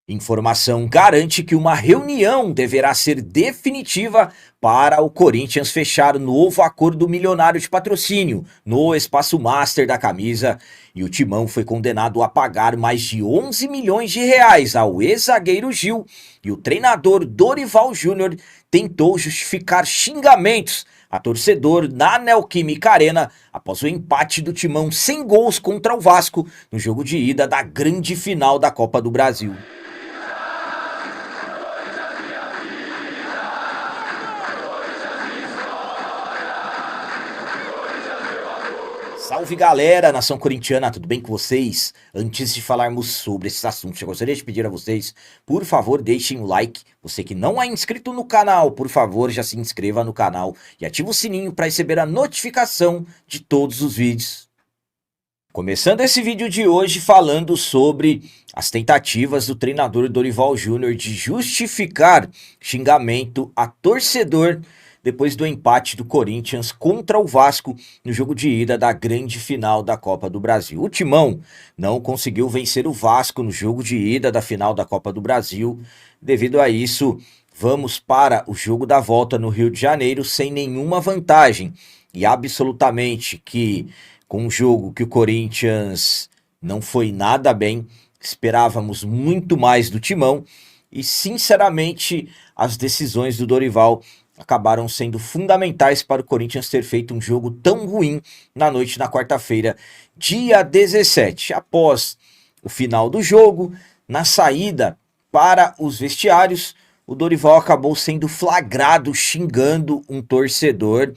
Informação garante que uma reunião deverá ser definitiva para o Corinthians fechar novo acordo milionário de patrocínio no espaço master da camisa, e o Timão foi condenado a pagar mais de 11 milhões de reais ao ex-zagueiro Gil, e o treinador Dorival Júnior tentou justificar xingamentos a torcedor na Neoquímica Arena após o empate do Timão sem gols contra o Vasco no jogo de ida da grande final da Copa do Brasil. Salve galera, nação corintiana, tudo bem com vocês? Antes de falarmos sobre esses assuntos, eu gostaria de pedir a vocês, por favor, deixem o like. Você que não é inscrito no canal, por favor, já se inscreva no canal e ative o sininho para receber a notificação de todos os vídeos. Começando esse vídeo de hoje falando sobre as tentativas do treinador Dorival Júnior de justificar xingamento a torcedor depois do empate do Corinthians contra o Vasco no jogo de ida da grande final da Copa do Brasil. O Timão não conseguiu vencer o Vasco no jogo de ida da final da Copa do Brasil. Devido a isso, vamos para o jogo da volta no Rio de Janeiro sem nenhuma vantagem. E absolutamente que com um jogo que o Corinthians não foi nada bem, esperávamos muito mais do Timão e sinceramente as decisões do Dorival acabaram sendo fundamentais para o Corinthians ter feito um jogo tão ruim na noite na quarta-feira, dia 17. Após o final do jogo, na saída para os vestiários, o Dorival acabou sendo flagrado xingando um torcedor,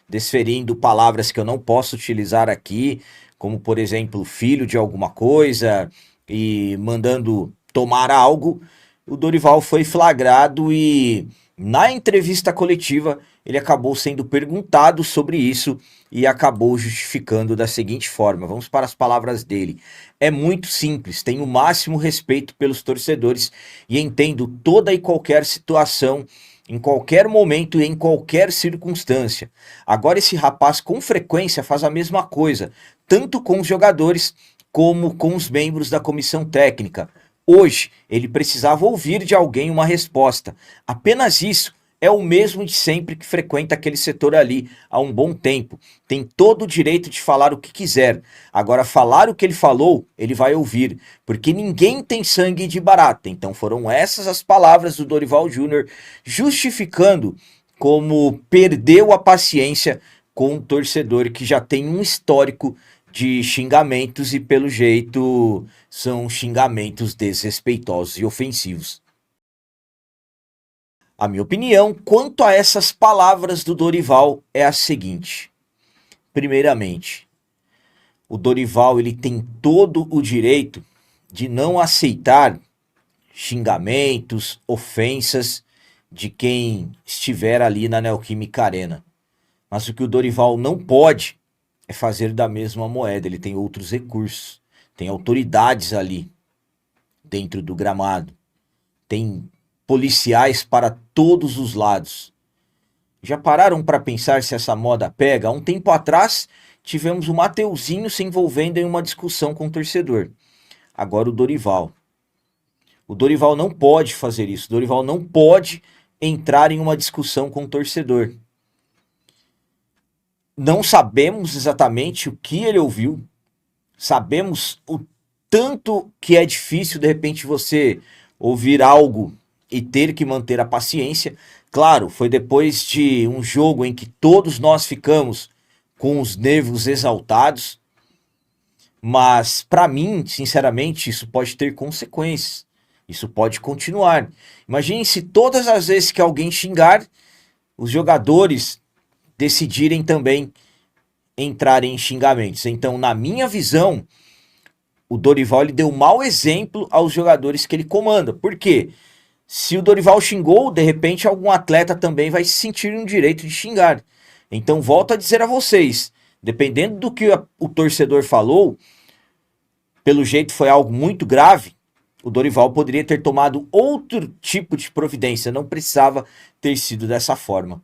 desferindo palavras que eu não posso utilizar aqui, como por exemplo, filho de alguma coisa e mandando tomar algo. O Dorival foi flagrado e na entrevista coletiva, ele acabou sendo perguntado sobre isso e acabou justificando da seguinte forma. Vamos para as palavras dele. É muito simples, tenho o máximo respeito pelos torcedores e entendo toda e qualquer situação, em qualquer momento e em qualquer circunstância. Agora esse rapaz com frequência faz a mesma coisa, tanto com os jogadores como com os membros da comissão técnica. Hoje, ele precisava ouvir de alguém uma resposta. Apenas isso. É o mesmo de sempre que frequenta aquele setor ali há um bom tempo. Tem todo o direito de falar o que quiser. Agora, falar o que ele falou, ele vai ouvir. Porque ninguém tem sangue de barata. Então foram essas as palavras do Dorival Júnior justificando como perdeu a paciência com um torcedor que já tem um histórico de xingamentos e pelo jeito são xingamentos desrespeitosos e ofensivos. A minha opinião quanto a essas palavras do Dorival é a seguinte. Primeiramente, o Dorival ele tem todo o direito de não aceitar xingamentos, ofensas de quem estiver ali na Neoquímica Arena. Mas o que o Dorival não pode é fazer da mesma moeda. Ele tem outros recursos, tem autoridades ali dentro do gramado, tem policiais para todos os lados. Já pararam para pensar se essa moda pega? Há um tempo atrás tivemos o Mateuzinho se envolvendo em uma discussão com o torcedor. Agora o Dorival. O Dorival não pode fazer isso. O Dorival não pode entrar em uma discussão com o torcedor. Não sabemos exatamente o que ele ouviu, sabemos o tanto que é difícil de repente você ouvir algo e ter que manter a paciência. Claro, foi depois de um jogo em que todos nós ficamos com os nervos exaltados, mas para mim, sinceramente, isso pode ter consequências, isso pode continuar. Imagine se todas as vezes que alguém xingar, os jogadores decidirem também entrar em xingamentos. Então, na minha visão, o Dorival ele deu um mau exemplo aos jogadores que ele comanda. Por quê? Se o Dorival xingou, de repente algum atleta também vai se sentir no direito de xingar. Então, volto a dizer a vocês, dependendo do que o torcedor falou, pelo jeito foi algo muito grave, o Dorival poderia ter tomado outro tipo de providência, não precisava ter sido dessa forma.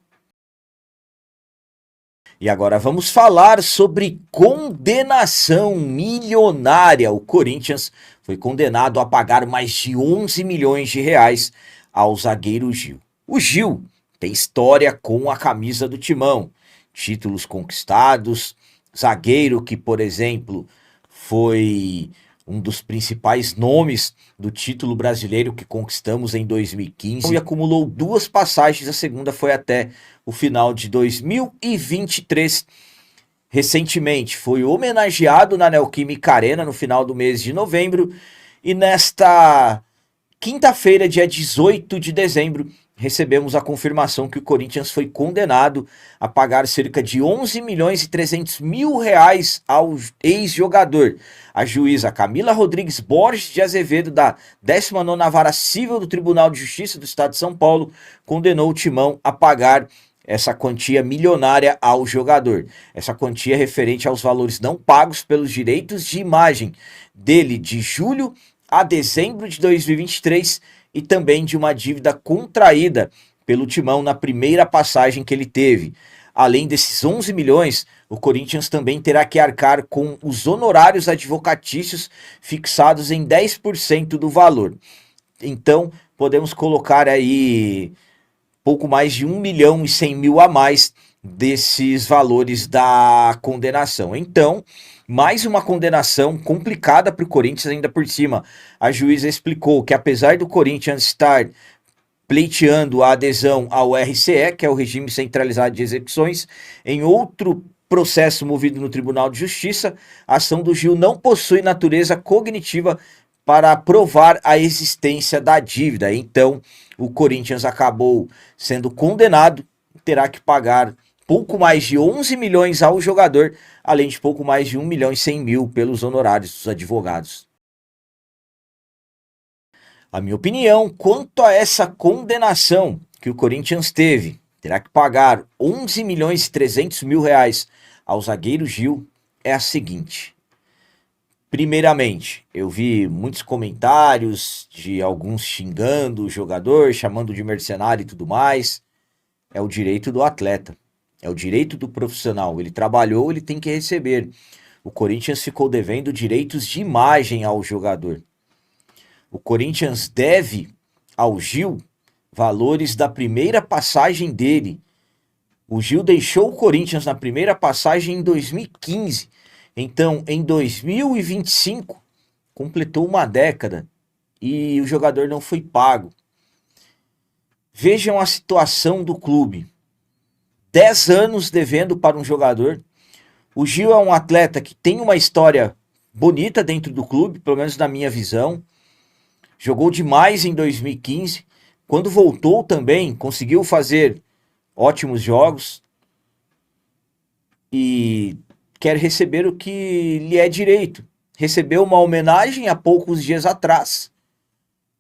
E agora vamos falar sobre condenação milionária. O Corinthians foi condenado a pagar mais de 11 milhões de reais ao zagueiro Gil. O Gil tem história com a camisa do Timão, títulos conquistados, zagueiro que, por exemplo, foi um dos principais nomes do título brasileiro que conquistamos em 2015 e acumulou 2 passagens, a segunda foi até o final de 2023. Recentemente foi homenageado na Neoquímica Arena no final do mês de novembro e nesta quinta-feira, dia 18 de dezembro, recebemos a confirmação que o Corinthians foi condenado a pagar cerca de 11 milhões e 300 mil reais ao ex-jogador. A juíza Camila Rodrigues Borges de Azevedo, da 19ª Vara Civil do Tribunal de Justiça do Estado de São Paulo, condenou o Timão a pagar essa quantia milionária ao jogador. Essa quantia é referente aos valores não pagos pelos direitos de imagem dele de julho a dezembro de 2023 e também de uma dívida contraída pelo Timão na primeira passagem que ele teve. Além desses 11 milhões, o Corinthians também terá que arcar com os honorários advocatícios fixados em 10% do valor. Então, podemos colocar aí pouco mais de 1 milhão e 100 mil a mais desses valores da condenação. Então, mais uma condenação complicada para o Corinthians ainda por cima. A juíza explicou que apesar do Corinthians estar pleiteando a adesão ao RCE, que é o Regime Centralizado de Execuções, em outro processo movido no Tribunal de Justiça, a ação do Gil não possui natureza cognitiva para provar a existência da dívida. Então, o Corinthians acabou sendo condenado, terá que pagar pouco mais de 11 milhões ao jogador, além de pouco mais de 1 milhão e 100 mil pelos honorários dos advogados. A minha opinião quanto a essa condenação que o Corinthians teve, terá que pagar 11 milhões e 300 mil reais ao zagueiro Gil, é a seguinte. Primeiramente, eu vi muitos comentários de alguns xingando o jogador, chamando de mercenário e tudo mais. É o direito do atleta, é o direito do profissional. Ele trabalhou, ele tem que receber. O Corinthians ficou devendo direitos de imagem ao jogador. O Corinthians deve ao Gil valores da primeira passagem dele. O Gil deixou o Corinthians na primeira passagem em 2015. Então, em 2025, completou uma década e o jogador não foi pago. Vejam a situação do clube. 10 anos devendo para um jogador. O Gil é um atleta que tem uma história bonita dentro do clube, pelo menos na minha visão. Jogou demais em 2015. Quando voltou também, conseguiu fazer ótimos jogos. E quer receber o que lhe é direito. Recebeu uma homenagem há poucos dias atrás.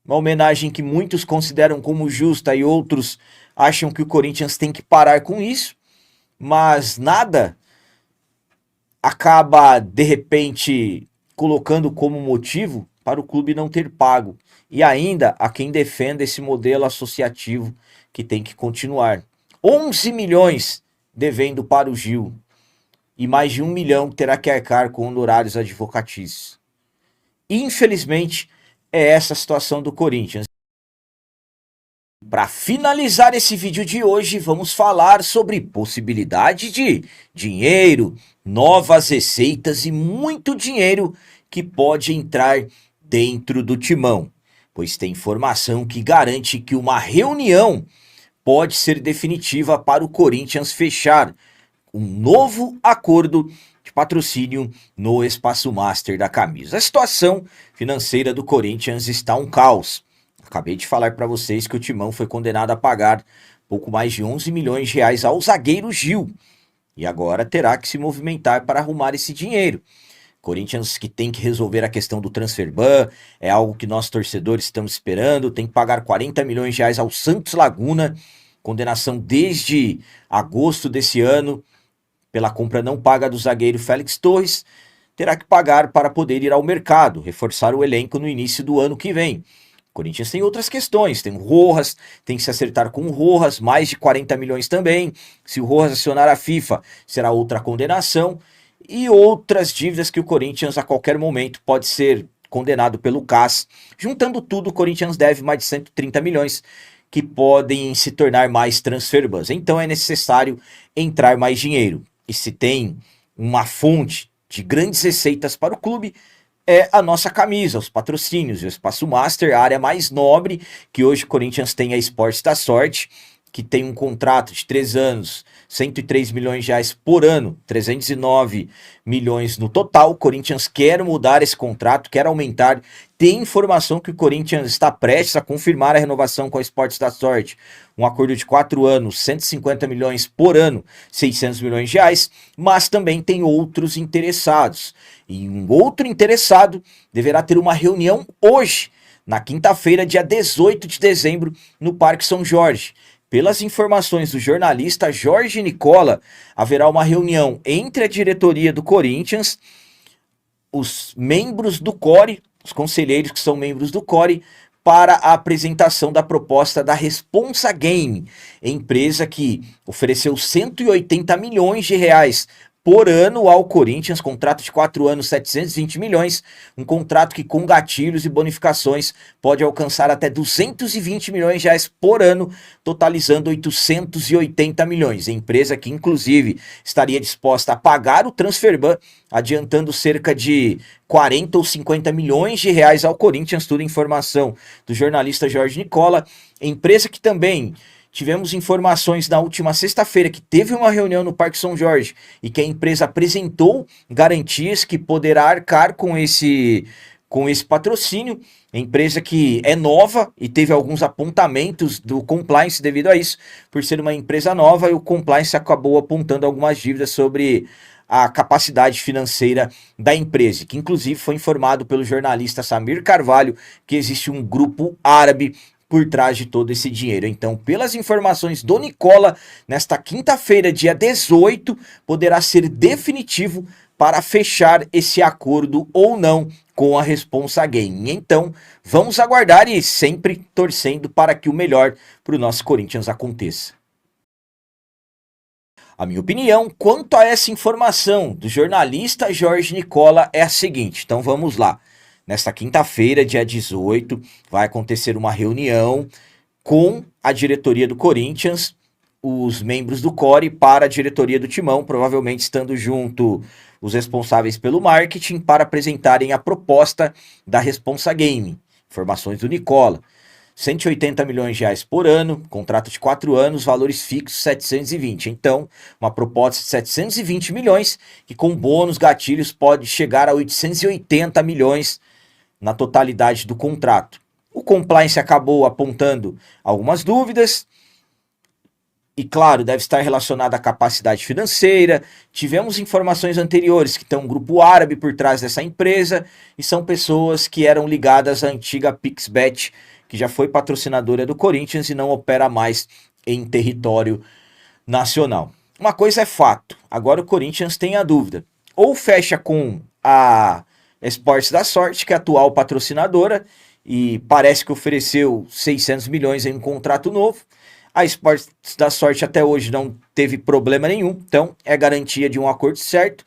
Uma homenagem que muitos consideram como justa e outros acham que o Corinthians tem que parar com isso. Mas nada acaba, de repente, colocando como motivo para o clube não ter pago. E ainda há quem defenda esse modelo associativo que tem que continuar. 11 milhões devendo para o Gil. E mais de 1 milhão terá que arcar com honorários advocatícios. Infelizmente, é essa a situação do Corinthians. Para finalizar esse vídeo de hoje, vamos falar sobre possibilidade de dinheiro, novas receitas e muito dinheiro que pode entrar dentro do Timão. Pois tem informação que garante que uma reunião pode ser definitiva para o Corinthians fechar um novo acordo de patrocínio no Espaço Master da camisa. A situação financeira do Corinthians está um caos. Acabei de falar para vocês que o Timão foi condenado a pagar pouco mais de 11 milhões de reais ao zagueiro Gil. E agora terá que se movimentar para arrumar esse dinheiro. Corinthians que tem que resolver a questão do transfer ban, é algo que nós torcedores estamos esperando, tem que pagar 40 milhões de reais ao Santos Laguna, condenação desde agosto desse ano, pela compra não paga do zagueiro Félix Torres, terá que pagar para poder ir ao mercado, reforçar o elenco no início do ano que vem. Corinthians tem outras questões, tem o Rojas, tem que se acertar com o Rojas, mais de 40 milhões também. Se o Rojas acionar a FIFA, será outra condenação. E outras dívidas que o Corinthians a qualquer momento pode ser condenado pelo CAS. Juntando tudo, o Corinthians deve mais de 130 milhões que podem se tornar mais transfer bans. Então é necessário entrar mais dinheiro. E se tem uma fonte de grandes receitas para o clube, é a nossa camisa, os patrocínios, o Espaço Master, a área mais nobre, que hoje o Corinthians tem a Esportes da Sorte, que tem um contrato de 3 anos, 103 milhões de reais por ano, 309 milhões no total. O Corinthians quer mudar esse contrato, quer aumentar. Tem informação que o Corinthians está prestes a confirmar a renovação com a Esportes da Sorte. Um acordo de 4 anos, 150 milhões por ano, 600 milhões de reais, mas também tem outros interessados. E um outro interessado deverá ter uma reunião hoje, na quinta-feira, dia 18 de dezembro, no Parque São Jorge. Pelas informações do jornalista Jorge Nicola, haverá uma reunião entre a diretoria do Corinthians, os membros do CORE, os conselheiros que são membros do CORE, para a apresentação da proposta da Responsa Game, empresa que ofereceu 180 milhões de reais por ano ao Corinthians, contrato de 4 anos, 720 milhões, um contrato que com gatilhos e bonificações pode alcançar até 220 milhões de reais por ano, totalizando 880 milhões. A empresa que inclusive estaria disposta a pagar o transfer ban, adiantando cerca de 40 ou 50 milhões de reais ao Corinthians, tudo informação do jornalista Jorge Nicola. Empresa que também tivemos informações na última sexta-feira que teve uma reunião no Parque São Jorge e que a empresa apresentou garantias que poderá arcar com esse patrocínio. A empresa que é nova e teve alguns apontamentos do compliance devido a isso, por ser uma empresa nova, e o compliance acabou apontando algumas dívidas sobre a capacidade financeira da empresa, que inclusive foi informado pelo jornalista Samir Carvalho que existe um grupo árabe por trás de todo esse dinheiro. Então, pelas informações do Nicola, nesta quinta-feira, dia 18, poderá ser definitivo para fechar esse acordo ou não com a Responsa Game. Então, vamos aguardar e sempre torcendo para que o melhor para o nosso Corinthians aconteça. A minha opinião quanto a essa informação do jornalista Jorge Nicola é a seguinte, então vamos lá. Nesta quinta-feira, dia 18, vai acontecer uma reunião com a diretoria do Corinthians, os membros do CORE para a diretoria do Timão, provavelmente estando junto os responsáveis pelo marketing, para apresentarem a proposta da Responsa Game. Informações do Nicola. 180 milhões de reais por ano, contrato de 4 anos, valores fixos 720. Então, uma proposta de 720 milhões, que com bônus, gatilhos, pode chegar a 880 milhões na totalidade do contrato. O compliance acabou apontando algumas dúvidas, e claro, deve estar relacionado à capacidade financeira. Tivemos informações anteriores que tem um grupo árabe por trás dessa empresa, e são pessoas que eram ligadas à antiga Pixbet, que já foi patrocinadora do Corinthians e não opera mais em território nacional. Uma coisa é fato, agora o Corinthians tem a dúvida, ou fecha com a Esportes da Sorte, que é a atual patrocinadora, e parece que ofereceu 600 milhões em um contrato novo. A Esportes da Sorte até hoje não teve problema nenhum, então é garantia de um acordo certo.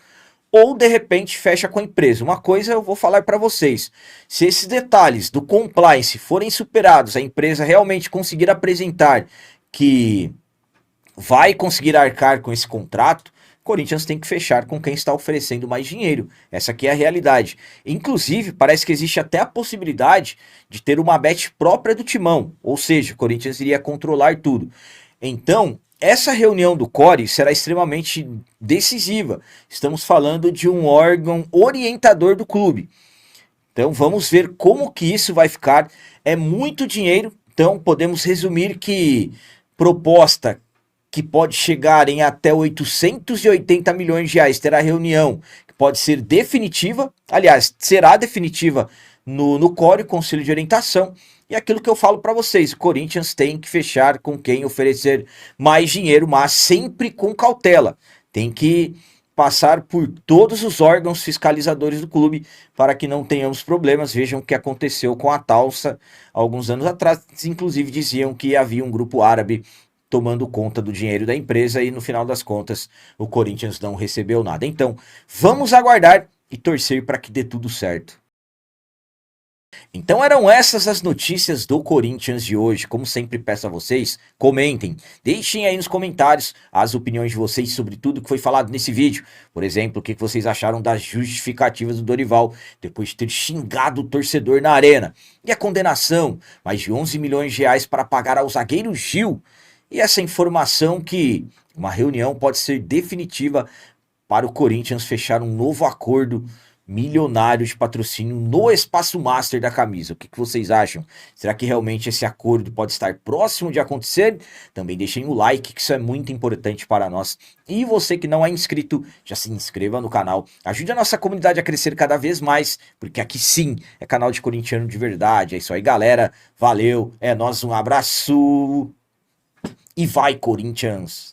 Ou de repente fecha com a empresa. Uma coisa eu vou falar para vocês, se esses detalhes do compliance forem superados, a empresa realmente conseguir apresentar que vai conseguir arcar com esse contrato, Corinthians tem que fechar com quem está oferecendo mais dinheiro. Essa aqui é a realidade. Inclusive, parece que existe até a possibilidade de ter uma bet própria do Timão. Ou seja, o Corinthians iria controlar tudo. Então, essa reunião do CORE será extremamente decisiva. Estamos falando de um órgão orientador do clube. Então, vamos ver como que isso vai ficar. É muito dinheiro. Então, podemos resumir que proposta que pode chegar em até 880 milhões de reais, terá reunião que pode ser definitiva, aliás, será definitiva no CORE, Conselho de Orientação, e aquilo que eu falo para vocês, o Corinthians tem que fechar com quem oferecer mais dinheiro, mas sempre com cautela, tem que passar por todos os órgãos fiscalizadores do clube para que não tenhamos problemas. Vejam o que aconteceu com a Talsa alguns anos atrás. Inclusive diziam que havia um grupo árabe tomando conta do dinheiro da empresa e no final das contas o Corinthians não recebeu nada. Então, vamos aguardar e torcer para que dê tudo certo. Então eram essas as notícias do Corinthians de hoje. Como sempre peço a vocês, comentem, deixem aí nos comentários as opiniões de vocês sobre tudo que foi falado nesse vídeo. Por exemplo, o que vocês acharam das justificativas do Dorival depois de ter xingado o torcedor na arena. E a condenação, mais de 11 milhões de reais para pagar ao zagueiro Gil. E essa informação que uma reunião pode ser definitiva para o Corinthians fechar um novo acordo milionário de patrocínio no espaço master da camisa. O que vocês acham? Será que realmente esse acordo pode estar próximo de acontecer? Também deixem o like, que isso é muito importante para nós. E você que não é inscrito, já se inscreva no canal. Ajude a nossa comunidade a crescer cada vez mais, porque aqui sim é canal de corintiano de verdade. É isso aí, galera. Valeu, é nóis, um abraço. E vai, Corinthians!